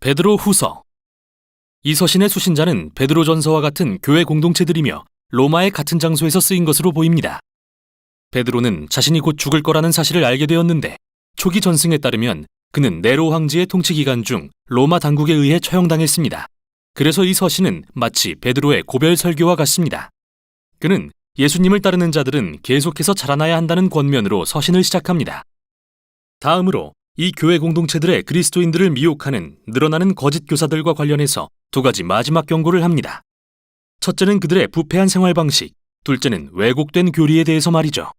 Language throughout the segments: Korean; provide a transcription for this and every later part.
베드로 후서. 이 서신의 수신자는 베드로전서와 같은 교회 공동체들이며 로마의 같은 장소에서 쓰인 것으로 보입니다. 베드로는 자신이 곧 죽을 거라는 사실을 알게 되었는데 초기 전승에 따르면 그는 네로 황제의 통치 기간 중 로마 당국에 의해 처형당했습니다. 그래서 이 서신은 마치 베드로의 고별 설교와 같습니다. 그는 예수님을 따르는 자들은 계속해서 자라나야 한다는 권면으로 서신을 시작합니다. 다음으로 이 교회 공동체들의 그리스도인들을 미혹하는 늘어나는 거짓 교사들과 관련해서 두 가지 마지막 경고를 합니다. 첫째는 그들의 부패한 생활 방식, 둘째는 왜곡된 교리에 대해서 말이죠.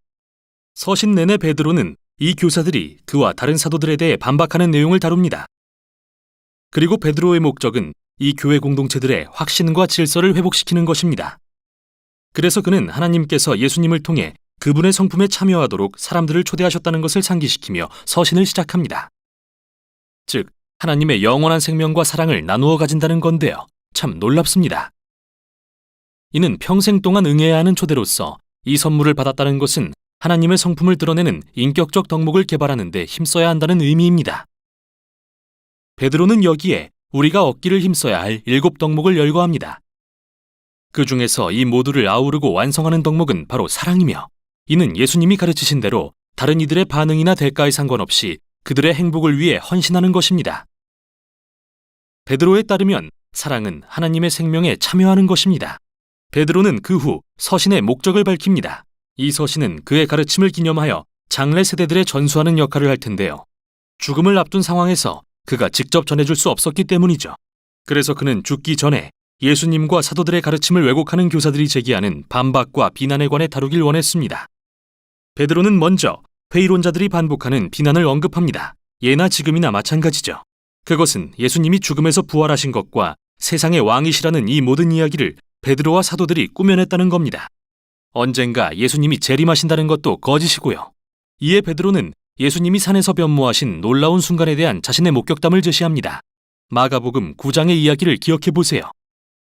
서신 내내 베드로는 이 교사들이 그와 다른 사도들에 대해 반박하는 내용을 다룹니다. 그리고 베드로의 목적은 이 교회 공동체들의 확신과 질서를 회복시키는 것입니다. 그래서 그는 하나님께서 예수님을 통해 그분의 성품에 참여하도록 사람들을 초대하셨다는 것을 상기시키며 서신을 시작합니다. 즉, 하나님의 영원한 생명과 사랑을 나누어 가진다는 건데요. 참 놀랍습니다. 이는 평생 동안 응해야 하는 초대로서 이 선물을 받았다는 것은 하나님의 성품을 드러내는 인격적 덕목을 개발하는 데 힘써야 한다는 의미입니다. 베드로는 여기에 우리가 얻기를 힘써야 할 7 덕목을 열거합니다. 그 중에서 이 모두를 아우르고 완성하는 덕목은 바로 사랑이며 이는 예수님이 가르치신 대로 다른 이들의 반응이나 대가에 상관없이 그들의 행복을 위해 헌신하는 것입니다. 베드로에 따르면 사랑은 하나님의 생명에 참여하는 것입니다. 베드로는 그 후 서신의 목적을 밝힙니다. 이 서신은 그의 가르침을 기념하여 장래 세대들에 전수하는 역할을 할 텐데요. 죽음을 앞둔 상황에서 그가 직접 전해줄 수 없었기 때문이죠. 그래서 그는 죽기 전에 예수님과 사도들의 가르침을 왜곡하는 교사들이 제기하는 반박과 비난에 관해 다루길 원했습니다. 베드로는 먼저 회의론자들이 반복하는 비난을 언급합니다. 예나 지금이나 마찬가지죠. 그것은 예수님이 죽음에서 부활하신 것과 세상의 왕이시라는 이 모든 이야기를 베드로와 사도들이 꾸며냈다는 겁니다. 언젠가 예수님이 재림하신다는 것도 거짓이고요. 이에 베드로는 예수님이 산에서 변모하신 놀라운 순간에 대한 자신의 목격담을 제시합니다. 마가복음 9장의 이야기를 기억해 보세요.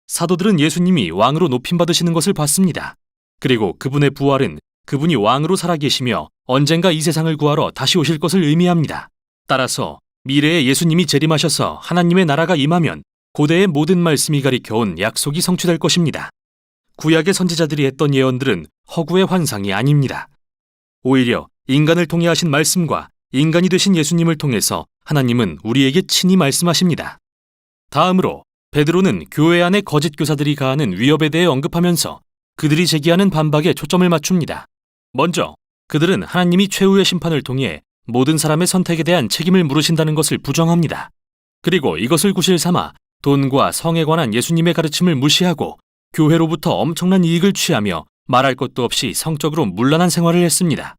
사도들은 예수님이 왕으로 높임받으시는 것을 봤습니다. 그리고 그분의 부활은 그분이 왕으로 살아계시며 언젠가 이 세상을 구하러 다시 오실 것을 의미합니다. 따라서 미래에 예수님이 재림하셔서 하나님의 나라가 임하면 고대의 모든 말씀이 가리켜온 약속이 성취될 것입니다. 구약의 선지자들이 했던 예언들은 허구의 환상이 아닙니다. 오히려 인간을 통해 하신 말씀과 인간이 되신 예수님을 통해서 하나님은 우리에게 친히 말씀하십니다. 다음으로 베드로는 교회 안의 거짓 교사들이 가하는 위협에 대해 언급하면서 그들이 제기하는 반박에 초점을 맞춥니다. 먼저 그들은 하나님이 최후의 심판을 통해 모든 사람의 선택에 대한 책임을 물으신다는 것을 부정합니다. 그리고 이것을 구실 삼아 돈과 성에 관한 예수님의 가르침을 무시하고 교회로부터 엄청난 이익을 취하며 말할 것도 없이 성적으로 문란한 생활을 했습니다.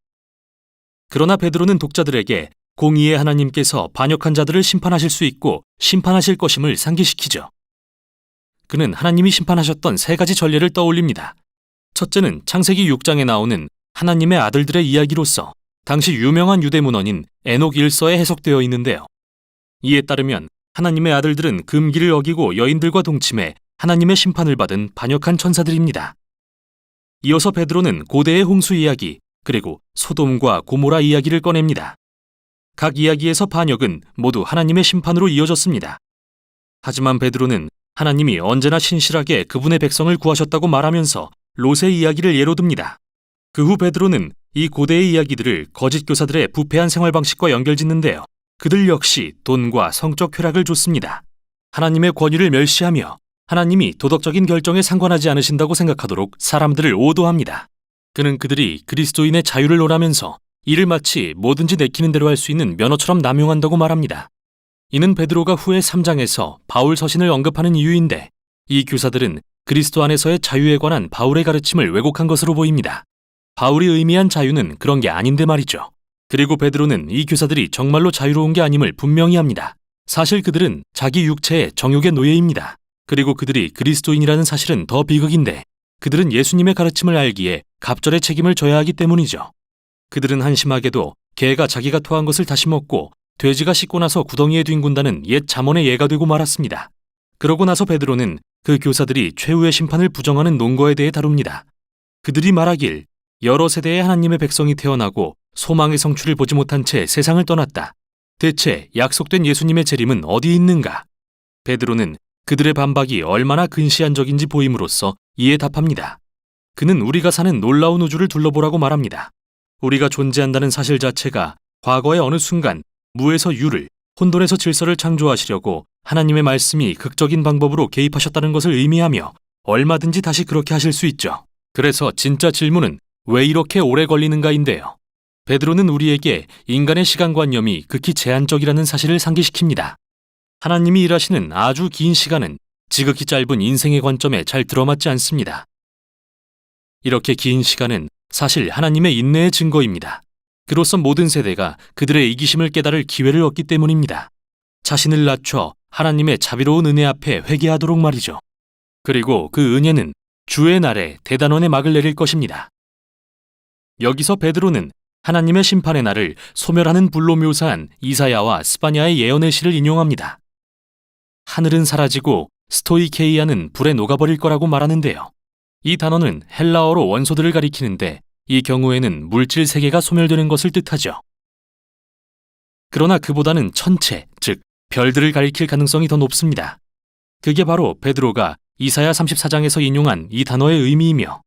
그러나 베드로는 독자들에게 공의의 하나님께서 반역한 자들을 심판하실 수 있고 심판하실 것임을 상기시키죠. 그는 하나님이 심판하셨던 3가지 전례를 떠올립니다. 첫째는 창세기 6장에 나오는 하나님의 아들들의 이야기로서 당시 유명한 유대 문헌인 에녹 1서에 해석되어 있는데요. 이에 따르면 하나님의 아들들은 금기를 어기고 여인들과 동침해 하나님의 심판을 받은 반역한 천사들입니다. 이어서 베드로는 고대의 홍수 이야기 그리고 소돔과 고모라 이야기를 꺼냅니다. 각 이야기에서 반역은 모두 하나님의 심판으로 이어졌습니다. 하지만 베드로는 하나님이 언제나 신실하게 그분의 백성을 구하셨다고 말하면서 롯의 이야기를 예로 듭니다. 그 후 베드로는 이 고대의 이야기들을 거짓 교사들의 부패한 생활 방식과 연결짓는데요. 그들 역시 돈과 성적 쾌락을 줬습니다. 하나님의 권위를 멸시하며 하나님이 도덕적인 결정에 상관하지 않으신다고 생각하도록 사람들을 오도합니다. 그는 그들이 그리스도인의 자유를 논하면서 이를 마치 뭐든지 내키는 대로 할 수 있는 면허처럼 남용한다고 말합니다. 이는 베드로가 후에 3장에서 바울 서신을 언급하는 이유인데 이 교사들은 그리스도 안에서의 자유에 관한 바울의 가르침을 왜곡한 것으로 보입니다. 바울이 의미한 자유는 그런 게 아닌데 말이죠. 그리고 베드로는 이 교사들이 정말로 자유로운 게 아님을 분명히 합니다. 사실 그들은 자기 육체의 정욕의 노예입니다. 그리고 그들이 그리스도인이라는 사실은 더 비극인데 그들은 예수님의 가르침을 알기에 갑절의 책임을 져야 하기 때문이죠. 그들은 한심하게도 개가 자기가 토한 것을 다시 먹고 돼지가 씻고 나서 구덩이에 뒹군다는 옛 잠언의 예가 되고 말았습니다. 그러고 나서 베드로는 그 교사들이 최후의 심판을 부정하는 논거에 대해 다룹니다. 그들이 말하길 여러 세대의 하나님의 백성이 태어나고 소망의 성취를 보지 못한 채 세상을 떠났다. 대체 약속된 예수님의 재림은 어디 있는가? 베드로는 그들의 반박이 얼마나 근시안적인지 보임으로써 이에 답합니다. 그는 우리가 사는 놀라운 우주를 둘러보라고 말합니다. 우리가 존재한다는 사실 자체가 과거의 어느 순간 무에서 유를, 혼돈에서 질서를 창조하시려고 하나님의 말씀이 극적인 방법으로 개입하셨다는 것을 의미하며 얼마든지 다시 그렇게 하실 수 있죠. 그래서 진짜 질문은 왜 이렇게 오래 걸리는가인데요. 베드로는 우리에게 인간의 시간관념이 극히 제한적이라는 사실을 상기시킵니다. 하나님이 일하시는 아주 긴 시간은 지극히 짧은 인생의 관점에 잘 들어맞지 않습니다. 이렇게 긴 시간은 사실 하나님의 인내의 증거입니다. 그로써 모든 세대가 그들의 이기심을 깨달을 기회를 얻기 때문입니다. 자신을 낮춰 하나님의 자비로운 은혜 앞에 회개하도록 말이죠. 그리고 그 은혜는 주의 날에 대단원의 막을 내릴 것입니다. 여기서 베드로는 하나님의 심판의 날을 소멸하는 불로 묘사한 이사야와 스바냐의 예언의 시를 인용합니다. 하늘은 사라지고 스토이케이아는 불에 녹아버릴 거라고 말하는데요. 이 단어는 헬라어로 원소들을 가리키는데 이 경우에는 물질 세계가 소멸되는 것을 뜻하죠. 그러나 그보다는 천체, 즉 별들을 가리킬 가능성이 더 높습니다. 그게 바로 베드로가 이사야 34장에서 인용한 이 단어의 의미이며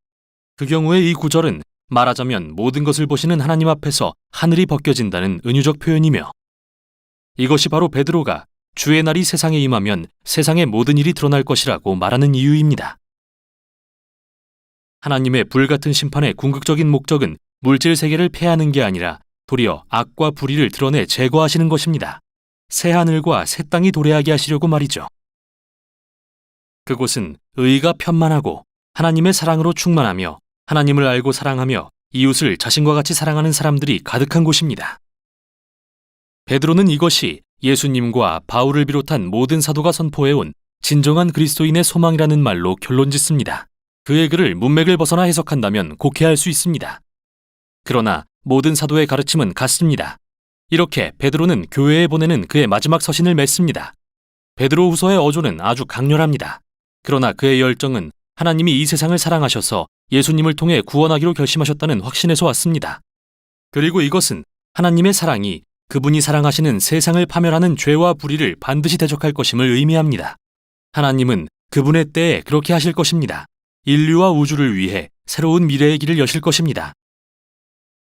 그 경우에 이 구절은 말하자면 모든 것을 보시는 하나님 앞에서 하늘이 벗겨진다는 은유적 표현이며 이것이 바로 베드로가 주의 날이 세상에 임하면 세상의 모든 일이 드러날 것이라고 말하는 이유입니다. 하나님의 불같은 심판의 궁극적인 목적은 물질 세계를 폐하는 게 아니라 도리어 악과 불의를 드러내 제거하시는 것입니다. 새 하늘과 새 땅이 도래하게 하시려고 말이죠. 그곳은 의가 편만하고 하나님의 사랑으로 충만하며 하나님을 알고 사랑하며 이웃을 자신과 같이 사랑하는 사람들이 가득한 곳입니다. 베드로는 이것이 예수님과 바울을 비롯한 모든 사도가 선포해온 진정한 그리스도인의 소망이라는 말로 결론짓습니다. 그의 글을 문맥을 벗어나 해석한다면 곡해할 수 있습니다. 그러나 모든 사도의 가르침은 같습니다. 이렇게 베드로는 교회에 보내는 그의 마지막 서신을 맺습니다. 베드로 후서의 어조는 아주 강렬합니다. 그러나 그의 열정은 하나님이 이 세상을 사랑하셔서 예수님을 통해 구원하기로 결심하셨다는 확신에서 왔습니다. 그리고 이것은 하나님의 사랑이 그분이 사랑하시는 세상을 파멸하는 죄와 불의를 반드시 대적할 것임을 의미합니다. 하나님은 그분의 때에 그렇게 하실 것입니다. 인류와 우주를 위해 새로운 미래의 길을 여실 것입니다.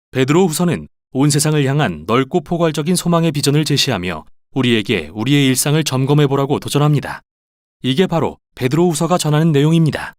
베드로 후서는 온 세상을 향한 넓고 포괄적인 소망의 비전을 제시하며 우리에게 우리의 일상을 점검해보라고 도전합니다. 이게 바로 베드로 후서가 전하는 내용입니다.